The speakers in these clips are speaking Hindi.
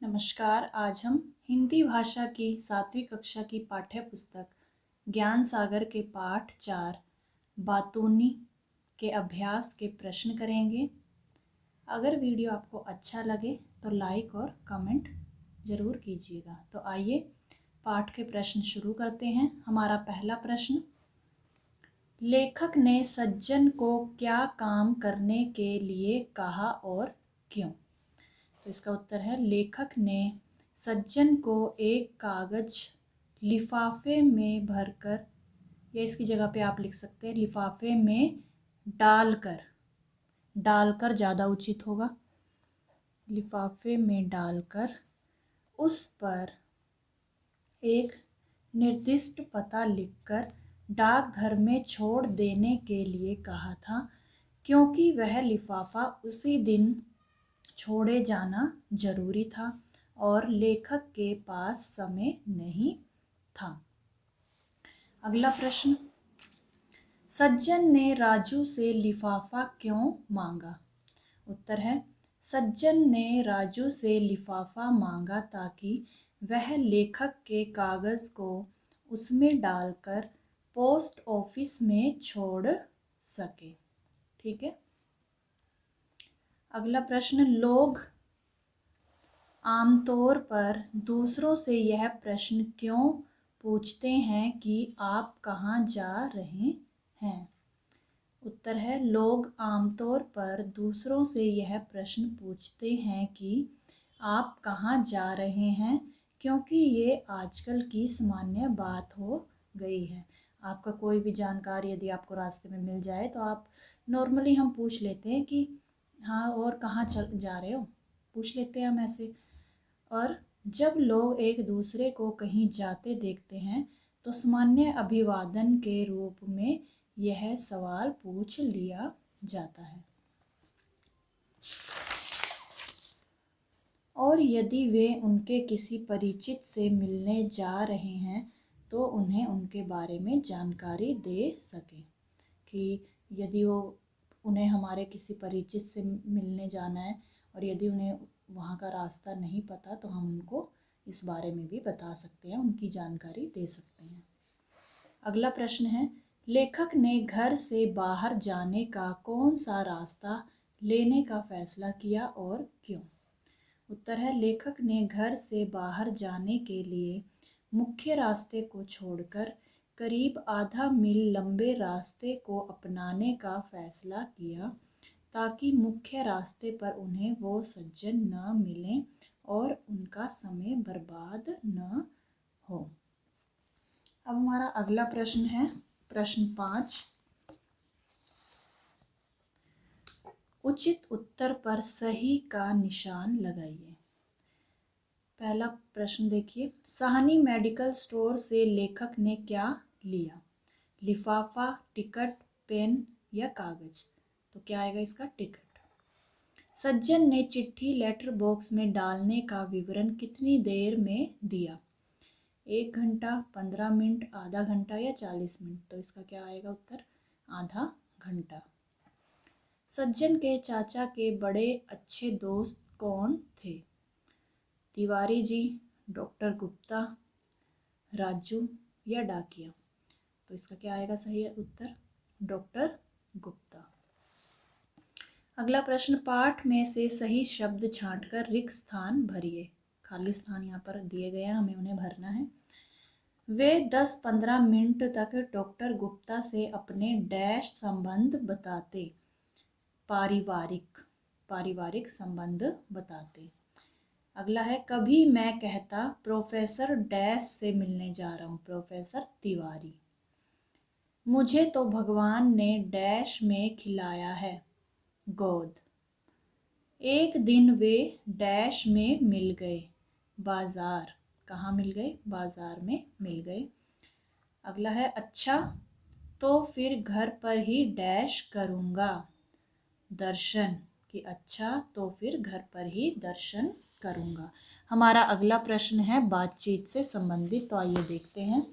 नमस्कार। आज हम हिंदी भाषा की 7वीं कक्षा की पाठ्य पुस्तक ज्ञान सागर के पाठ 4 बातूनी के अभ्यास के प्रश्न करेंगे। अगर वीडियो आपको अच्छा लगे तो लाइक और कमेंट ज़रूर कीजिएगा। तो आइए पाठ के प्रश्न शुरू करते हैं। हमारा पहला प्रश्न, लेखक ने सज्जन को क्या काम करने के लिए कहा और क्यों? तो इसका उत्तर है, लेखक ने सज्जन को एक कागज लिफाफे में भरकर, या इसकी जगह पे आप लिख सकते हैं लिफाफे में डालकर, डालकर ज़्यादा उचित होगा, लिफाफे में डालकर उस पर एक निर्दिष्ट पता लिखकर डाकघर में छोड़ देने के लिए कहा था, क्योंकि वह लिफाफा उसी दिन छोड़े जाना जरूरी था और लेखक के पास समय नहीं था। अगला प्रश्न, सज्जन ने राजू से लिफाफा क्यों मांगा? उत्तर है, सज्जन ने राजू से लिफाफा मांगा ताकि वह लेखक के कागज को उसमें डालकर पोस्ट ऑफिस में छोड़ सके। ठीक है। अगला प्रश्न, लोग आमतौर पर दूसरों से यह प्रश्न क्यों पूछते हैं कि आप कहाँ जा रहे हैं? उत्तर है, लोग आमतौर पर दूसरों से यह प्रश्न पूछते हैं कि आप कहाँ जा रहे हैं, क्योंकि ये आजकल की सामान्य बात हो गई है। आपका कोई भी जानकारी यदि आपको रास्ते में मिल जाए तो आप नॉर्मली हम पूछ लेते हैं कि हाँ और कहाँ चल जा रहे हो, पूछ लेते हैं हम ऐसे। और जब लोग एक दूसरे को कहीं जाते देखते हैं तो सामान्य अभिवादन के रूप में यह सवाल पूछ लिया जाता है। और यदि वे उनके किसी परिचित से मिलने जा रहे हैं तो उन्हें उनके बारे में जानकारी दे सके, कि यदि उन्हें हमारे किसी परिचित से मिलने जाना है और यदि उन्हें वहाँ का रास्ता नहीं पता तो हम उनको इस बारे में भी बता सकते हैं, उनकी जानकारी दे सकते हैं। अगला प्रश्न है, लेखक ने घर से बाहर जाने का कौन सा रास्ता लेने का फैसला किया और क्यों? उत्तर है, लेखक ने घर से बाहर जाने के लिए मुख्य रास्ते को छोड़कर करीब आधा मील लंबे रास्ते को अपनाने का फैसला किया ताकि मुख्य रास्ते पर उन्हें वो सज्जन न मिलें और उनका समय बर्बाद न हो। अब हमारा अगला प्रश्न है प्रश्न 5, उचित उत्तर पर सही का निशान लगाइए। पहला प्रश्न देखिए, साहनी मेडिकल स्टोर से लेखक ने क्या लिया? लिफाफा, टिकट, पेन या कागज? तो क्या आएगा इसका? टिकट। सज्जन ने चिट्ठी लेटर बॉक्स में डालने का विवरण कितनी देर में दिया? 1 घंटा, 15 मिनट, आधा घंटा या 40 मिनट? तो इसका क्या आएगा उत्तर? आधा घंटा। सज्जन के चाचा के बड़े अच्छे दोस्त कौन थे? तिवारी जी, डॉक्टर गुप्ता, राजू या डाकिया? तो इसका क्या आएगा सही उत्तर? डॉक्टर गुप्ता। अगला प्रश्न, पाठ में से सही शब्द छांटकर रिक्त स्थान भरिए। खाली स्थान यहाँ पर दिए गए हैं, हमें उन्हें भरना है। वे 10-15 मिनट तक डॉक्टर गुप्ता से अपने डैश संबंध बताते, पारिवारिक संबंध बताते। अगला है, कभी मैं कहता प्रोफेसर डैश से मिलने जा रहा हूँ, प्रोफेसर तिवारी। मुझे तो भगवान ने डैश में खिलाया है, गोद। एक दिन वे डैश में मिल गए, बाजार। कहाँ मिल गए? बाजार में मिल गए। अगला है, अच्छा तो फिर घर पर ही डैश करूँगा, दर्शन। कि अच्छा तो फिर घर पर ही दर्शन करूँगा। हमारा अगला प्रश्न है बातचीत से संबंधित, तो आइए देखते हैं।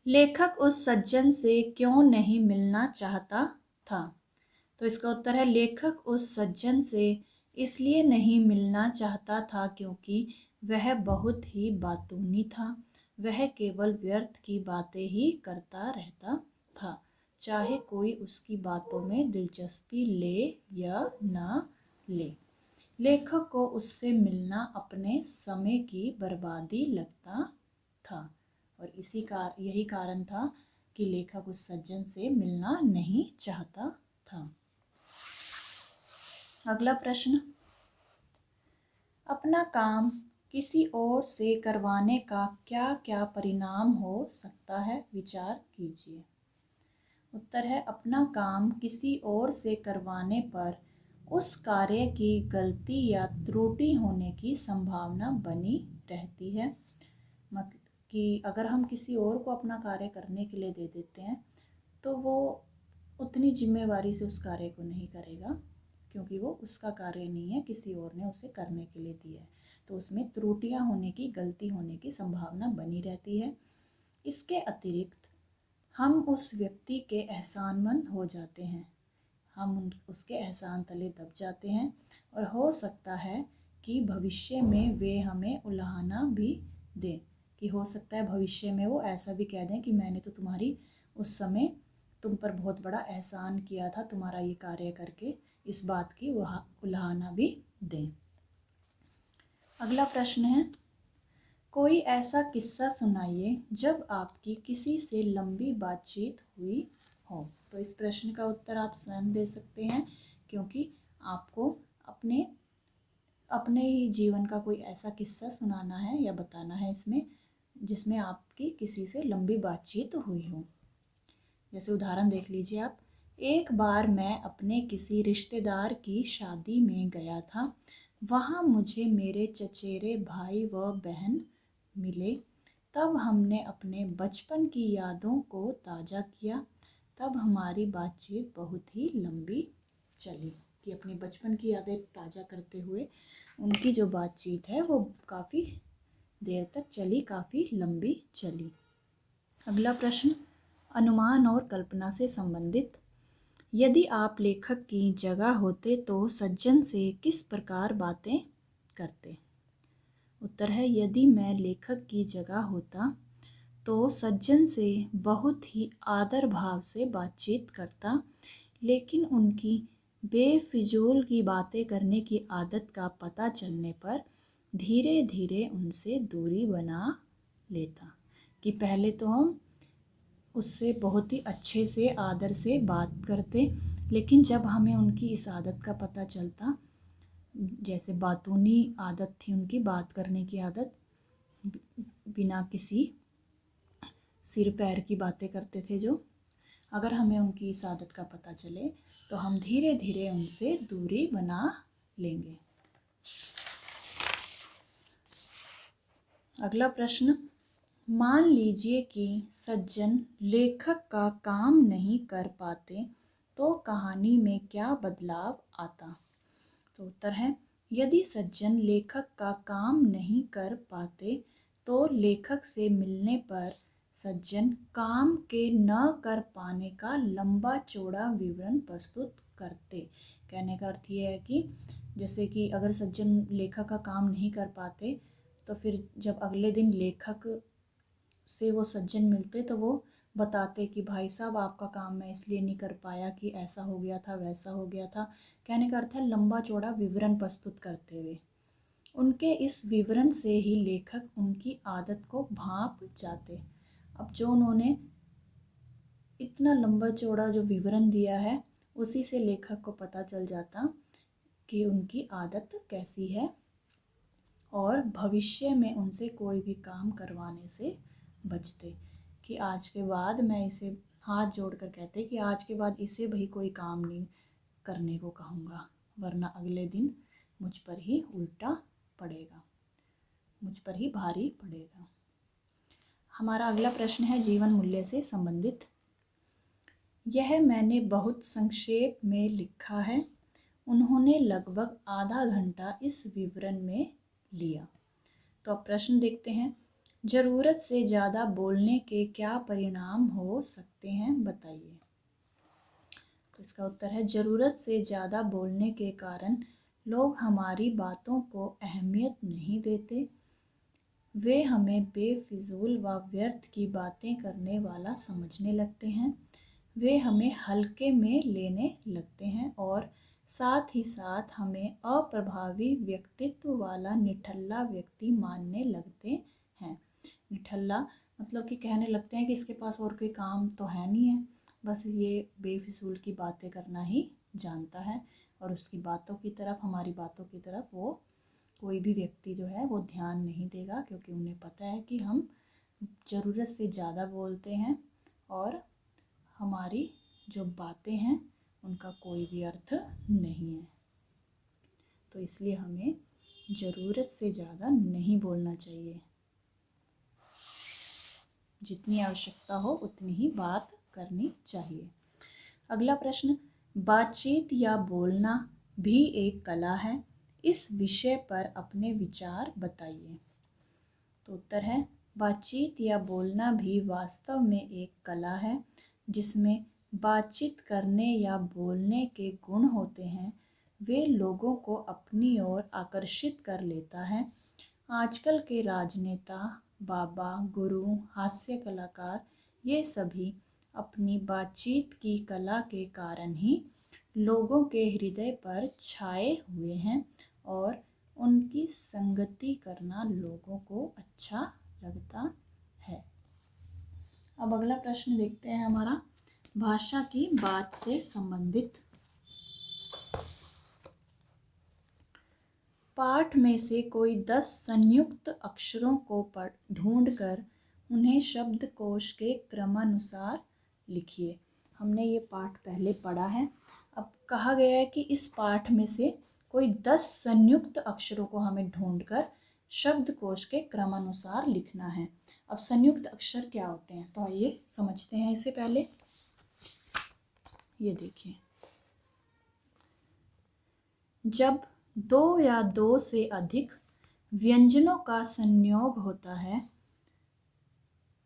लेखक उस सज्जन से क्यों नहीं मिलना चाहता था? तो इसका उत्तर है लेखक उस सज्जन से इसलिए नहीं मिलना चाहता था क्योंकि वह बहुत ही बातूनी था। वह केवल व्यर्थ की बातें ही करता रहता था, चाहे कोई उसकी बातों में दिलचस्पी ले या ना ले। लेखक को उससे मिलना अपने समय की बर्बादी लगता था और यही कारण था कि लेखक उस सज्जन से मिलना नहीं चाहता था। अगला प्रश्न, अपना काम किसी और से करवाने का क्या क्या परिणाम हो सकता है, विचार कीजिए। उत्तर है अपना काम किसी और से करवाने पर उस कार्य की गलती या त्रुटि होने की संभावना बनी रहती है। मतलब कि अगर हम किसी और को अपना कार्य करने के लिए दे देते हैं तो वो उतनी जिम्मेवारी से उस कार्य को नहीं करेगा, क्योंकि वो उसका कार्य नहीं है, किसी और ने उसे करने के लिए दिया है, तो उसमें त्रुटियां होने की, गलती होने की संभावना बनी रहती है। इसके अतिरिक्त हम उस व्यक्ति के एहसानमंद हो जाते हैं, हम उसके एहसान तले दब जाते हैं और हो सकता है कि भविष्य में वे हमें उलाहना भी दें, कि हो सकता है भविष्य में वो ऐसा भी कह दें कि मैंने तो तुम्हारी उस समय तुम पर बहुत बड़ा एहसान किया था, तुम्हारा ये कार्य करके, इस बात की वह उलाहना भी दें। अगला प्रश्न है, कोई ऐसा किस्सा सुनाइए जब आपकी किसी से लंबी बातचीत हुई हो। तो इस प्रश्न का उत्तर आप स्वयं दे सकते हैं, क्योंकि आपको अपने अपने ही जीवन का कोई ऐसा किस्सा सुनाना है या बताना है इसमें, जिसमें आपकी किसी से लंबी बातचीत हुई हो। जैसे उदाहरण देख लीजिए आप। एक बार मैं अपने किसी रिश्तेदार की शादी में गया था। वहाँ मुझे मेरे चचेरे भाई व बहन मिले। तब हमने अपने बचपन की यादों को ताज़ा किया। तब हमारी बातचीत बहुत ही लंबी चली, कि अपनी बचपन की यादें ताज़ा करते हुए उनकी जो बातचीत है वो काफ़ी देर तक चली, काफ़ी लंबी चली। अगला प्रश्न, अनुमान और कल्पना से संबंधित। यदि आप लेखक की जगह होते तो सज्जन से किस प्रकार बातें करते। उत्तर है यदि मैं लेखक की जगह होता तो सज्जन से बहुत ही आदर भाव से बातचीत करता, लेकिन उनकी बेफिजूल की बातें करने की आदत का पता चलने पर धीरे धीरे उनसे दूरी बना लेता। कि पहले तो हम उससे बहुत ही अच्छे से आदर से बात करते, लेकिन जब हमें उनकी इस आदत का पता चलता, जैसे बातूनी आदत थी उनकी, बात करने की आदत, बिना किसी सिर पैर की बातें करते थे जो, अगर हमें उनकी इस आदत का पता चले तो हम धीरे धीरे उनसे दूरी बना लेंगे। अगला प्रश्न, मान लीजिए कि सज्जन लेखक का काम नहीं कर पाते तो कहानी में क्या बदलाव आता। तो उत्तर है यदि सज्जन लेखक का काम नहीं कर पाते तो लेखक से मिलने पर सज्जन काम के न कर पाने का लंबा चौड़ा विवरण प्रस्तुत करते। कहने का अर्थ ये है कि जैसे कि अगर सज्जन लेखक का काम नहीं कर पाते तो फिर जब अगले दिन लेखक से वो सज्जन मिलते तो वो बताते कि भाई साहब आपका काम मैं इसलिए नहीं कर पाया कि ऐसा हो गया था, वैसा हो गया था। कहने का अर्थ है लंबा चौड़ा विवरण प्रस्तुत करते हुए। उनके इस विवरण से ही लेखक उनकी आदत को भांप जाते। अब जो उन्होंने इतना लंबा चौड़ा जो विवरण दिया है उसी से लेखक को पता चल जाता कि उनकी आदत कैसी है, और भविष्य में उनसे कोई भी काम करवाने से बचते। कि आज के बाद मैं इसे हाथ जोड़कर कहते कि आज के बाद इसे भाई कोई काम नहीं करने को कहूँगा, वरना अगले दिन मुझ पर ही उल्टा पड़ेगा, मुझ पर ही भारी पड़ेगा। हमारा अगला प्रश्न है जीवन मूल्य से संबंधित। यह मैंने बहुत संक्षेप में लिखा है। उन्होंने लगभग आधा घंटा इस विवरण में लिया। तो अब प्रश्न देखते हैं, ज़रूरत से ज़्यादा बोलने के क्या परिणाम हो सकते हैं, बताइए। तो इसका उत्तर है ज़रूरत से ज़्यादा बोलने के कारण लोग हमारी बातों को अहमियत नहीं देते। वे हमें बेफिजूल व व्यर्थ की बातें करने वाला समझने लगते हैं। वे हमें हल्के में लेने लगते हैं और साथ ही साथ हमें अप्रभावी व्यक्तित्व वाला निठल्ला व्यक्ति मानने लगते हैं। निठल्ला मतलब कि कहने लगते हैं कि इसके पास और कोई काम तो है नहीं है, बस ये बेफिजूल की बातें करना ही जानता है, और उसकी बातों की तरफ, हमारी बातों की तरफ वो कोई भी व्यक्ति जो है वो ध्यान नहीं देगा, क्योंकि उन्हें पता है कि हम ज़रूरत से ज़्यादा बोलते हैं और हमारी जो बातें हैं उनका कोई भी अर्थ नहीं है। तो इसलिए हमें ज़रूरत से ज़्यादा नहीं बोलना चाहिए। जितनी आवश्यकता हो उतनी ही बात करनी चाहिए। अगला प्रश्न, बातचीत या बोलना भी एक कला है, इस विषय पर अपने विचार बताइए। तो उत्तर है, बातचीत या बोलना भी वास्तव में एक कला है जिसमें बातचीत करने या बोलने के गुण होते हैं। वे लोगों को अपनी ओर आकर्षित कर लेता है। आजकल के राजनेता, बाबा, गुरु, हास्य कलाकार, ये सभी अपनी बातचीत की कला के कारण ही लोगों के हृदय पर छाए हुए हैं और उनकी संगति करना लोगों को अच्छा लगता है। अब अगला प्रश्न देखते हैं हमारा, भाषा की बात से संबंधित। पाठ में से कोई 10 संयुक्त अक्षरों को ढूंढकर उन्हें शब्दकोश के क्रमानुसार लिखिए। हमने ये पाठ पहले पढ़ा है। अब कहा गया है कि इस पाठ में से कोई 10 संयुक्त अक्षरों को हमें ढूंढकर शब्दकोश के क्रमानुसार लिखना है। अब संयुक्त अक्षर क्या होते हैं, तो आइए समझते हैं इसे पहले। ये देखिए, जब दो या दो से अधिक व्यंजनों का संयोग होता है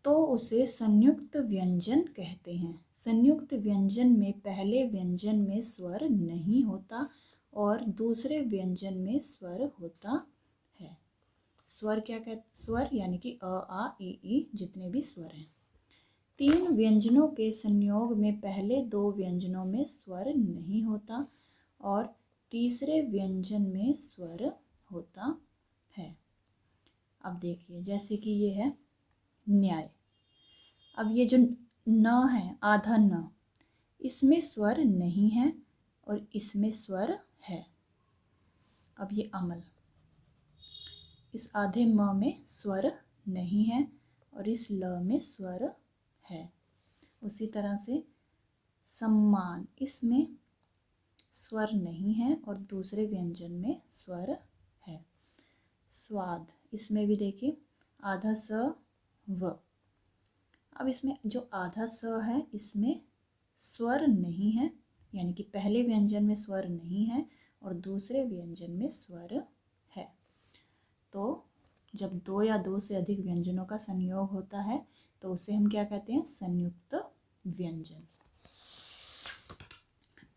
तो उसे संयुक्त व्यंजन कहते हैं। संयुक्त व्यंजन में पहले व्यंजन में स्वर नहीं होता और दूसरे व्यंजन में स्वर होता है। स्वर क्या कहते, स्वर यानी कि अ, आ, ई जितने भी स्वर हैं। 3 व्यंजनों के संयोग में पहले 2 व्यंजनों में स्वर नहीं होता और तीसरे व्यंजन में स्वर होता है। अब देखिए, जैसे कि ये है न्याय। अब ये जो न है, आधा न, इसमें स्वर नहीं है और इसमें स्वर है। अब ये अमल, इस आधे म में स्वर नहीं है और इस ल में स्वर है। उसी तरह से सम्मान, इसमें स्वर नहीं है और दूसरे व्यंजन में स्वर है। स्वाद, इसमें भी देखिए आधा स व। अब इसमें जो आधा स है इसमें स्वर नहीं है, यानी कि पहले व्यंजन में स्वर नहीं है और दूसरे व्यंजन में स्वर है। तो जब 2 या 2 से अधिक व्यंजनों का संयोग होता है तो उसे हम क्या कहते हैं, संयुक्त व्यंजन।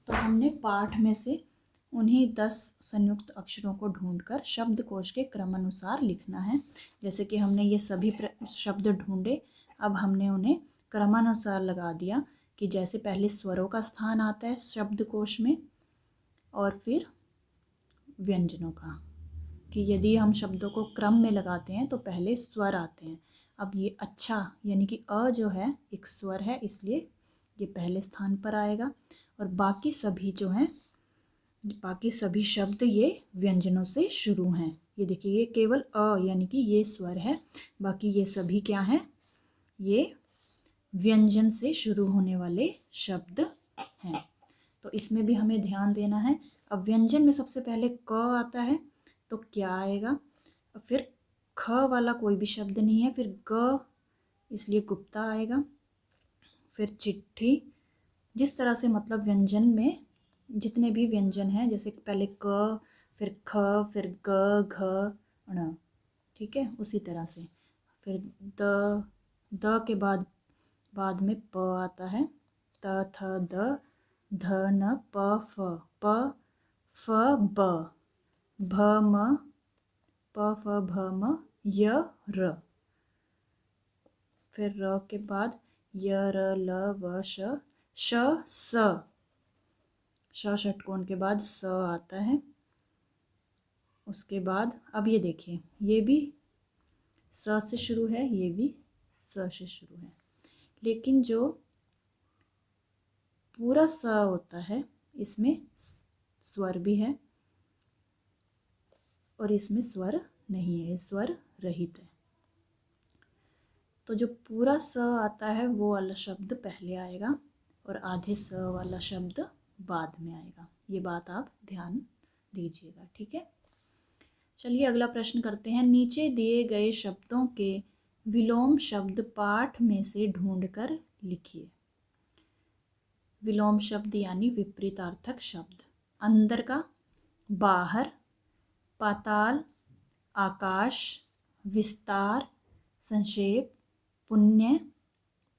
तो हमने पाठ में से उन्हीं 10 संयुक्त अक्षरों को ढूंढकर शब्दकोश के क्रमानुसार लिखना है। जैसे कि हमने ये सभी शब्द ढूंढे, अब हमने उन्हें क्रमानुसार लगा दिया कि जैसे पहले स्वरों का स्थान आता है शब्दकोश में और फिर व्यंजनों का, कि यदि हम शब्दों को क्रम में लगाते हैं तो पहले स्वर आते हैं। अब ये अच्छा यानी कि अ जो है एक स्वर है, इसलिए ये पहले स्थान पर आएगा और बाकी सभी जो हैं, बाकी सभी शब्द ये व्यंजनों से शुरू हैं। ये देखिए, ये केवल अ यानी कि ये स्वर है, बाकी ये सभी क्या हैं, ये व्यंजन से शुरू होने वाले शब्द हैं। तो इसमें भी हमें ध्यान देना है। अब व्यंजन में सबसे पहले क आता है तो क्या आएगा, फिर ख वाला कोई भी शब्द नहीं है, फिर ग इसलिए गुप्ता आएगा, फिर चिट्ठी। जिस तरह से मतलब व्यंजन में जितने भी व्यंजन हैं, जैसे पहले क, फिर ख, फिर ग, घ, ण, ठीक है, उसी तरह से फिर द के बाद में प आता है, त, थ, द, ध न प फ ब भ म प फ भ म य र। फिर र के बाद य र ल व श स षटकोण के बाद स आता है। उसके बाद अब ये देखिए, ये भी स से शुरू है, ये भी स से शुरू है, लेकिन जो पूरा स होता है इसमें स्वर भी है और इसमें स्वर नहीं है, स्वर रहित है। तो जो पूरा स आता है वो वाला शब्द पहले आएगा और आधे स वाला शब्द बाद में आएगा। ये बात आप ध्यान दीजिएगा, ठीक है। चलिए अगला प्रश्न करते हैं। नीचे दिए गए शब्दों के विलोम शब्द पाठ में से ढूंढकर लिखिए। विलोम शब्द यानी विपरीतार्थक शब्द। अंदर का, बाहर, पाताल, आकाश, विस्तार, संक्षेप, पुण्य,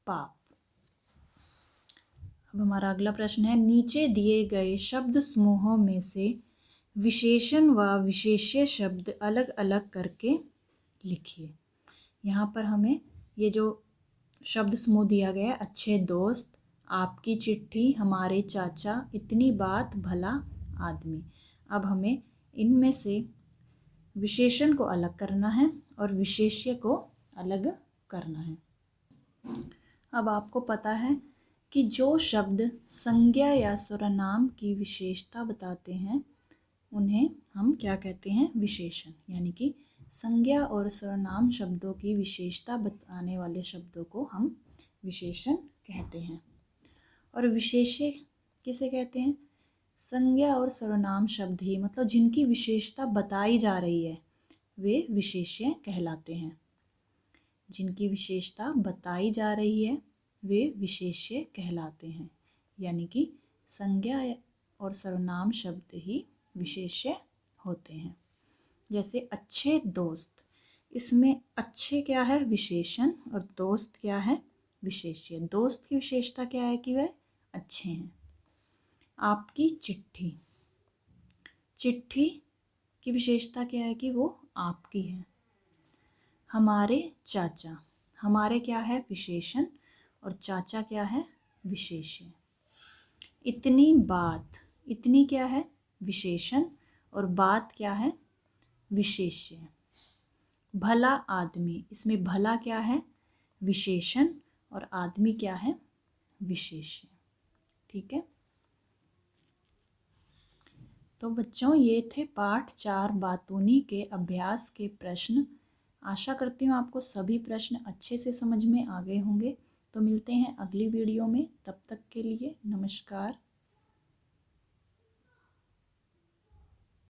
पाप। अब हमारा अगला प्रश्न है। नीचे दिए गए शब्द समूहों में से विशेषण व विशेष्य शब्द अलग अलग करके लिखिए। यहाँ पर हमें ये जो शब्द समूह दिया गया है, अच्छे दोस्त, आपकी चिट्ठी, हमारे चाचा, इतनी बात, भला आदमी। अब हमें इनमें से विशेषण को अलग करना है और विशेष्य को अलग करना है। अब आपको पता है कि जो शब्द संज्ञा या सर्वनाम की विशेषता बताते हैं उन्हें हम क्या कहते हैं? विशेषण। यानी कि संज्ञा और सर्वनाम शब्दों की विशेषता बताने वाले शब्दों को हम विशेषण कहते हैं। और विशेष्य किसे कहते हैं? संज्ञा और सर्वनाम शब्द ही, मतलब जिनकी विशेषता बताई जा रही है, वे विशेष्य कहलाते हैं। जिनकी विशेषता बताई जा रही है वे विशेष्य कहलाते हैं। यानी कि संज्ञा और सर्वनाम शब्द ही विशेष्य होते हैं। जैसे अच्छे दोस्त, इसमें अच्छे क्या है? विशेषण, और दोस्त क्या है? विशेष्य। दोस्त की विशेषता क्या है? कि वह अच्छे हैं। आपकी चिट्ठी, चिट्ठी की विशेषता क्या है? कि वो आपकी है। हमारे चाचा, हमारे क्या है? विशेषण, और चाचा क्या है? विशेष्य। इतनी बात, इतनी क्या है? विशेषण, और बात क्या है? विशेष्य। भला आदमी, इसमें भला क्या है? विशेषण, और आदमी क्या है? विशेष्य। ठीक है। तो बच्चों ये थे पाठ 4 बातूनी के अभ्यास के प्रश्न। आशा करती हूँ आपको सभी प्रश्न अच्छे से समझ में आ गए होंगे। तो मिलते हैं अगली वीडियो में, तब तक के लिए नमस्कार।